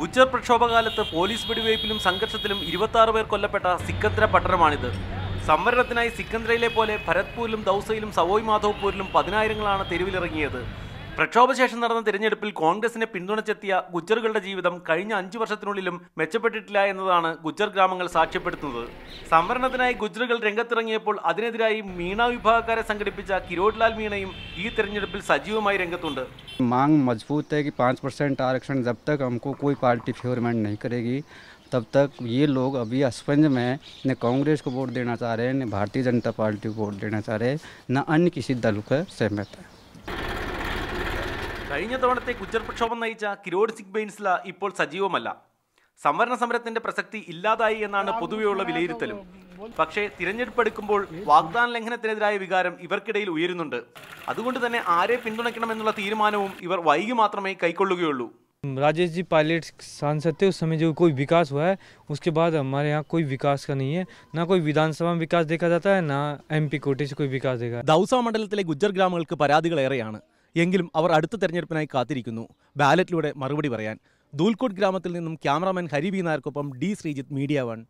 Gujjar പ്രക്ഷോഭകാലത്ത് police വെടിവയ്പിലും സംഘർഷത്തിലും 26 പേർ കൊല്ലപ്പെട്ട സിക്കന്ദ്ര പട്ടണമാണിത്. സംവരണത്തിനായി സിക്കന്ദ്രയിലെ പോലെ ഭരത്പൂരിലും ദൗസയിലും സവോയ് മാധവ്പൂരിലും പതിനായിരങ്ങളാണ് തെരുവിലിറങ്ങിയത്. പ്രക്ഷോഭശേഷം നടന്ന തിരഞ്ഞെടുപ്പിൽ കോൺഗ്രസിനെ പിന്തുണച്ചെത്തിയ ഗുജ്ജറുകളുടെ ജീവിതം കഴിഞ്ഞ 5 വർഷത്തിനുള്ളിലും മെച്ചപ്പെട്ടിട്ടില്ല എന്നതാണ് ഗുജ്ജർ ഗ്രാമങ്ങൾ സാക്ഷ്യപ്പെടുത്തുന്നത്. സംവരണത്തിനായി ഗുജ്ജറുകൾ രംഗത്തിറങ്ങിയപ്പോൾ അതിനെതിരായി മീണ വിഭാഗക്കാരെ സംഘടിപ്പിച്ച കിരോട്ട്ലാൽ മീണയും ഈ തിരഞ്ഞെടുപ്പിൽ സജീവമായി രംഗത്തുണ്ട്. मांग मजबूत है कि 5% आरक्षण जब तक हमको कोई पार्टी फेवरमेंट नहीं करेगी तब तक ये लोग अभी असपंज में न कांग्रेस को वोट देना चाह रहे हैं, न भारतीय जनता पार्टी को वोट देना चाह रहे हैं, न अन्य किसी दल को सहमत है. കഴിഞ്ഞ തവണത്തെ ഗുജ്ജർ പ്രക്ഷോഭം നയിച്ച കിരോഡ് സിംഗ് ബെയിൻസ്ല ഇപ്പോൾ സജീവമല്ല. സംവരണ സമരത്തിന്റെ പ്രസക്തി ഇല്ലാതായി എന്നാണ് പൊതുവെയുള്ള വിലയിരുത്തലും. പക്ഷേ തിരഞ്ഞെടുപ്പ് എടുക്കുമ്പോൾ വാഗ്ദാന ലംഘനത്തിനെതിരായ വികാരം ഇവർക്കിടയിൽ ഉയരുന്നുണ്ട്. അതുകൊണ്ട് തന്നെ ആരെ പിന്തുണയ്ക്കണമെന്നുള്ള തീരുമാനവും ഇവർ വൈകി മാത്രമേ കൈക്കൊള്ളുകയുള്ളൂ. राजेश जी पायलट सांसद थे उस समय जो कोई विकास हुआ है, उसके बाद हमारे यहाँ कोई विकास का नहीं है. ना कोई विधानसभा में विकास देखा जाता है, ना MP कोटे से कोई विकास देखा. ദൗസ മണ്ഡലത്തിലെ ഗുജ്ജർ ഗ്രാമങ്ങൾക്ക് പരാതികളേറെയാണ്. എങ്കിലും അവർ അടുത്ത തെരഞ്ഞെടുപ്പിനായി കാത്തിരിക്കുന്നു, ബാലറ്റിലൂടെ മറുപടി പറയാൻ. ദൂൽക്കോട്ട് ഗ്രാമത്തിൽ നിന്നും ക്യാമറാമാൻ ഹരി ബി നായർക്കൊപ്പം D ശ്രീജിത്ത്, മീഡിയ 1.